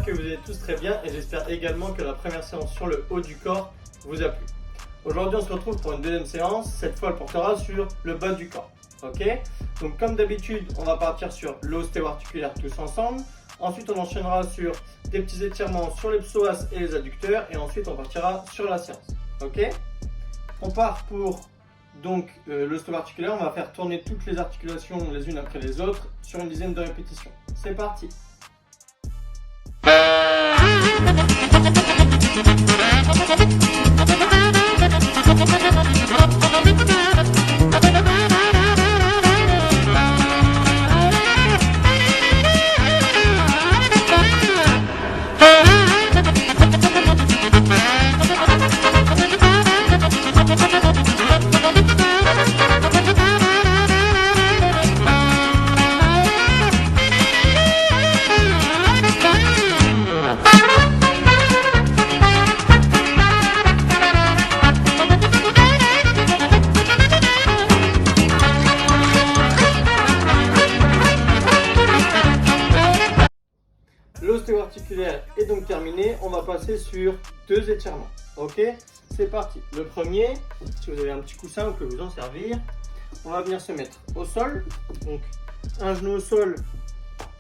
que vous allez tous très bien et j'espère également que la première séance sur le haut du corps vous a plu. Aujourd'hui, on se retrouve pour une deuxième séance. Cette fois, elle portera sur le bas du corps. Ok? Donc, comme d'habitude, on va partir sur l'ostéo-articulaire tous ensemble. Ensuite, on enchaînera sur des petits étirements sur les psoas et les adducteurs. Et ensuite, on partira sur la séance. Ok? On part pour donc l'ostéo-articulaire. On va faire tourner toutes les articulations les unes après les autres sur une dizaine de répétitions. C'est parti! L'ostéo-articulaire est donc terminé. On va passer sur deux étirements. Ok, c'est parti. Le premier, si vous avez un petit coussin, vous pouvez vous en servir. On va venir se mettre au sol. Donc, un genou au sol,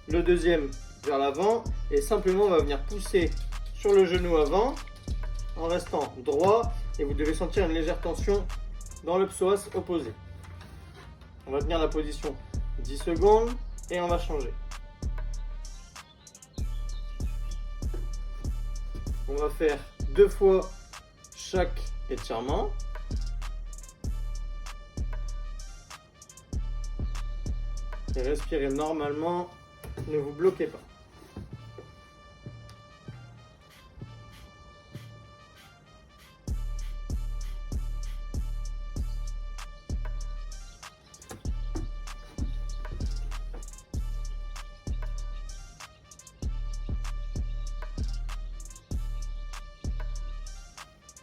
le deuxième vers l'avant. Et simplement, on va venir pousser sur le genou avant en restant droit. Et vous devez sentir une légère tension dans le psoas opposé. On va tenir la position 10 secondes et on va changer. On va faire 2 fois chaque étirement. Et respirez normalement, ne vous bloquez pas.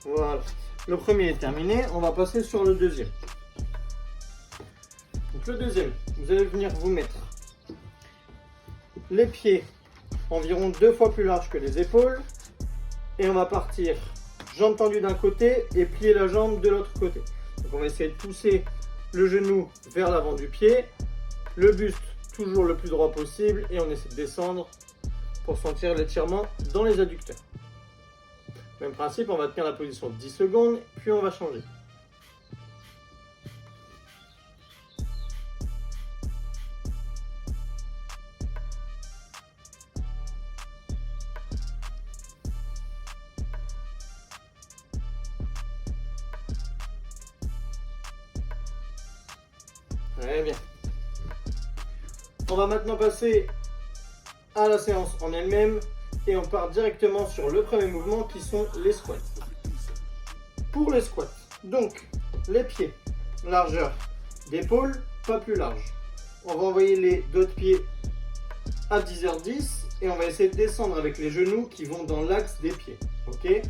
Voilà, le premier est terminé, on va passer sur le deuxième. Donc le deuxième, vous allez venir vous mettre les pieds environ 2 fois plus larges que les épaules et on va partir jambe tendue d'un côté et plier la jambe de l'autre côté. Donc on va essayer de pousser le genou vers l'avant du pied, le buste toujours le plus droit possible et on essaie de descendre pour sentir l'étirement dans les adducteurs. Même principe, on va tenir la position 10 secondes, puis on va changer. Très bien. On va maintenant passer à la séance en elle-même. Et on part directement sur le premier mouvement qui sont les squats. Pour les squats, donc les pieds, largeur d'épaule, pas plus large. On va envoyer les deux pieds à 10h10 et on va essayer de descendre avec les genoux qui vont dans l'axe des pieds. Ok.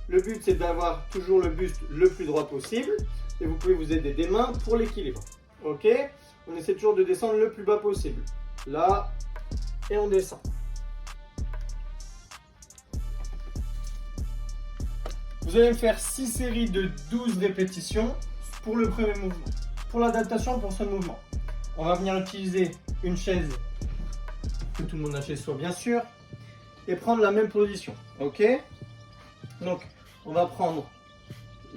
Le but c'est d'avoir toujours le buste le plus droit possible et vous pouvez vous aider des mains pour l'équilibre. Ok. On essaie toujours de descendre le plus bas possible. Là, et on descend. Vous allez me faire 6 séries de 12 répétitions pour le premier mouvement. Pour l'adaptation pour ce mouvement, on va venir utiliser une chaise que tout le monde a chez soi bien sûr et prendre la même position. Ok. Donc on va prendre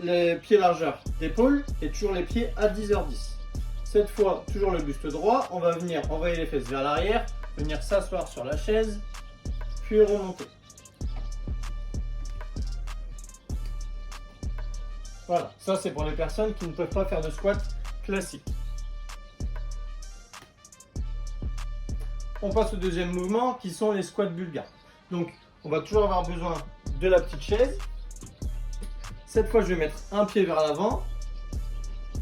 les pieds largeur d'épaule et toujours les pieds à 10h10. Cette fois toujours le buste droit. On va venir envoyer les fesses vers l'arrière, venir s'asseoir sur la chaise puis remonter. Voilà, ça c'est pour les personnes qui ne peuvent pas faire de squat classique. On passe au deuxième mouvement qui sont les squats bulgares. Donc on va toujours avoir besoin de la petite chaise. Cette fois je vais mettre un pied vers l'avant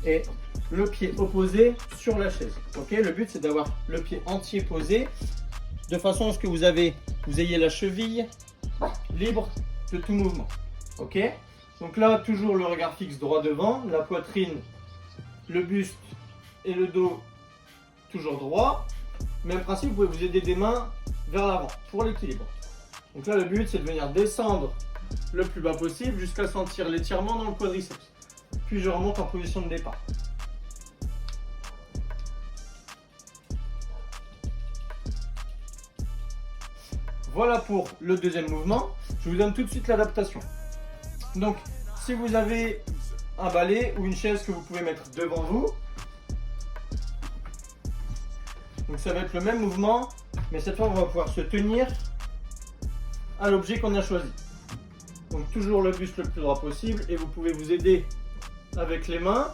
et le pied opposé sur la chaise. Ok, le but c'est d'avoir le pied entier posé de façon à ce que vous ayez la cheville libre de tout mouvement. Ok. Donc là, toujours le regard fixe droit devant, la poitrine, le buste et le dos toujours droit. Même principe, vous pouvez vous aider des mains vers l'avant pour l'équilibre. Donc là, le but, c'est de venir descendre le plus bas possible jusqu'à sentir l'étirement dans le quadriceps. Puis je remonte en position de départ. Voilà pour le deuxième mouvement. Je vous donne tout de suite l'adaptation. Donc, si vous avez un balai ou une chaise que vous pouvez mettre devant vous, donc ça va être le même mouvement, mais cette fois on va pouvoir se tenir à l'objet qu'on a choisi. Donc toujours le buste le plus droit possible et vous pouvez vous aider avec les mains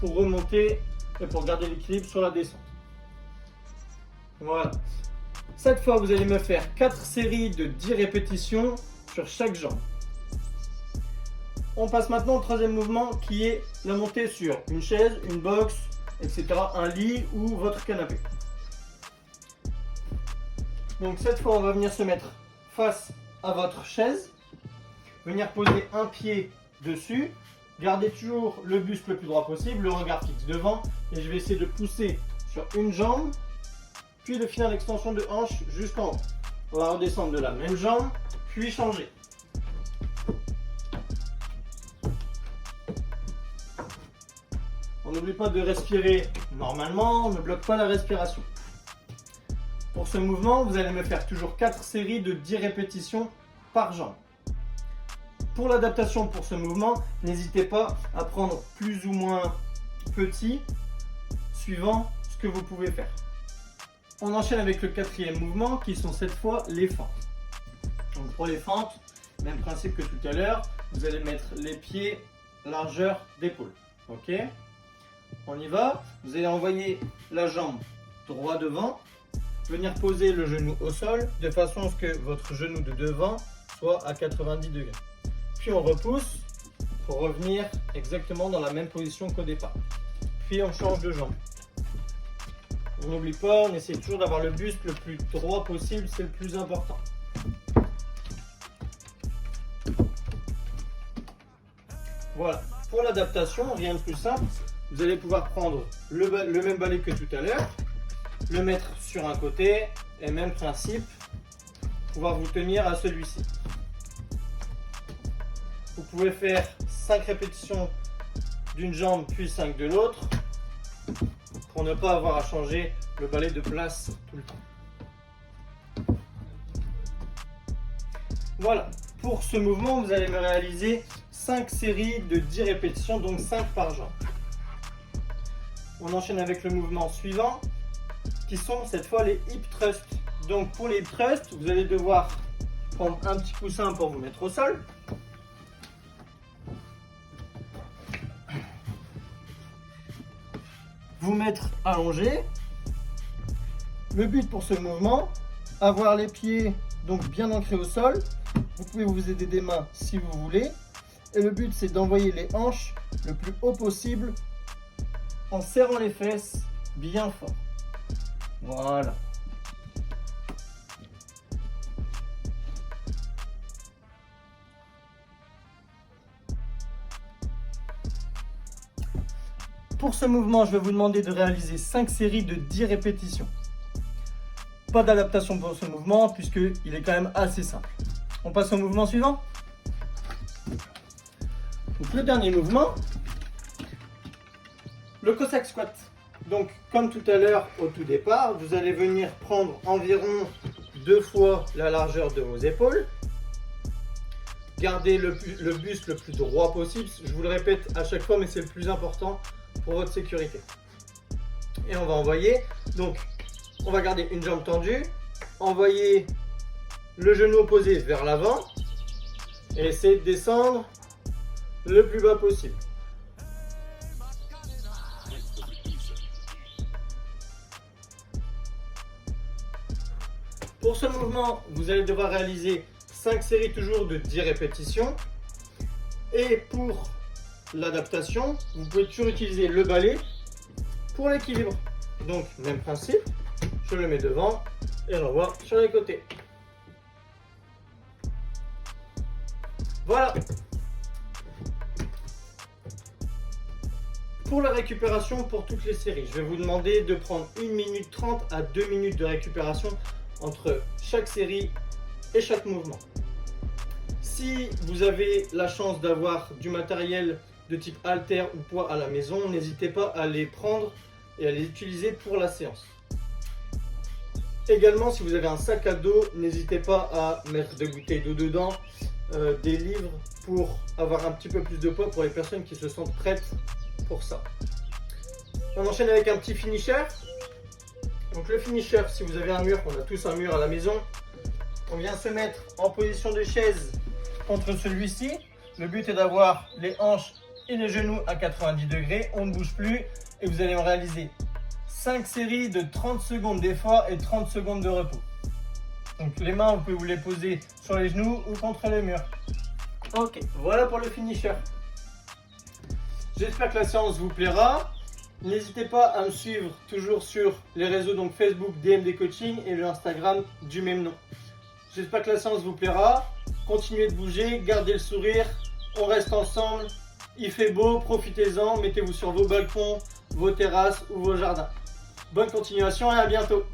pour remonter et pour garder l'équilibre sur la descente. Voilà. Cette fois vous allez me faire 4 séries de 10 répétitions sur chaque jambe. On passe maintenant au troisième mouvement qui est la montée sur une chaise, une box, etc. Un lit ou votre canapé. Donc cette fois on va venir se mettre face à votre chaise, venir poser un pied dessus, garder toujours le buste le plus droit possible, le regard fixe devant et je vais essayer de pousser sur une jambe, puis de finir l'extension de hanche jusqu'en haut. On va redescendre de la même jambe, puis changer. On n'oublie pas de respirer normalement, on ne bloque pas la respiration. Pour ce mouvement, vous allez me faire toujours 4 séries de 10 répétitions par jambe. Pour l'adaptation pour ce mouvement, n'hésitez pas à prendre plus ou moins petit, suivant ce que vous pouvez faire. On enchaîne avec le quatrième mouvement qui sont cette fois les fentes. Donc pour les fentes, même principe que tout à l'heure, vous allez mettre les pieds largeur d'épaule. Ok ? On y va, vous allez envoyer la jambe droit devant, venir poser le genou au sol de façon à ce que votre genou de devant soit à 90 degrés. Puis on repousse pour revenir exactement dans la même position qu'au départ. Puis on change de jambe. On n'oublie pas, on essaie toujours d'avoir le buste le plus droit possible, c'est le plus important. Voilà, pour l'adaptation, rien de plus simple. Vous allez pouvoir prendre le même balai que tout à l'heure, le mettre sur un côté et même principe, pouvoir vous tenir à celui-ci. Vous pouvez faire 5 répétitions d'une jambe puis 5 de l'autre pour ne pas avoir à changer le balai de place tout le temps. Voilà, pour ce mouvement vous allez me réaliser 5 séries de 10 répétitions, donc 5 par jambe. On enchaîne avec le mouvement suivant, qui sont cette fois les hip thrusts. Donc pour les hip thrusts, vous allez devoir prendre un petit coussin pour vous mettre au sol. Vous mettre allongé. Le but pour ce mouvement, avoir les pieds donc bien ancrés au sol. Vous pouvez vous aider des mains si vous voulez. Et le but c'est d'envoyer les hanches le plus haut possible en serrant les fesses bien fort. Voilà. Pour ce mouvement, je vais vous demander de réaliser 5 séries de 10 répétitions. Pas d'adaptation pour ce mouvement puisqu'il est quand même assez simple. On passe au mouvement suivant. Donc le dernier mouvement, le Cossack squat. Donc comme tout à l'heure au tout départ, vous allez venir prendre environ 2 fois la largeur de vos épaules. Gardez le buste le plus droit possible. Je vous le répète à chaque fois, mais c'est le plus important pour votre sécurité. Et on va envoyer. Donc on va garder une jambe tendue, envoyer le genou opposé vers l'avant et essayer de descendre le plus bas possible. Pour ce mouvement, vous allez devoir réaliser 5 séries toujours de 10 répétitions. Et pour l'adaptation, vous pouvez toujours utiliser le balai pour l'équilibre. Donc, même principe, je le mets devant et j'envoie sur les côtés. Voilà. Pour la récupération pour toutes les séries, je vais vous demander de prendre 1 minute 30 à 2 minutes de récupération entre chaque série et chaque mouvement. Si vous avez la chance d'avoir du matériel de type haltère ou poids à la maison, n'hésitez pas à les prendre et à les utiliser pour la séance. Également, si vous avez un sac à dos, n'hésitez pas à mettre des bouteilles d'eau dedans, des livres pour avoir un petit peu plus de poids pour les personnes qui se sentent prêtes pour ça. On enchaîne avec un petit finisher. Donc le finisher, si vous avez un mur, on a tous un mur à la maison, on vient se mettre en position de chaise contre celui-ci. Le but est d'avoir les hanches et les genoux à 90 degrés, on ne bouge plus et vous allez en réaliser 5 séries de 30 secondes d'effort et 30 secondes de repos. Donc les mains, vous pouvez vous les poser sur les genoux ou contre le mur. Ok, voilà pour le finisher. J'espère que la séance vous plaira. N'hésitez pas à me suivre toujours sur les réseaux, donc Facebook DMD Coaching et le Instagram du même nom. J'espère que la séance vous plaira. Continuez de bouger, gardez le sourire, on reste ensemble. Il fait beau, profitez-en, mettez-vous sur vos balcons, vos terrasses ou vos jardins. Bonne continuation et à bientôt.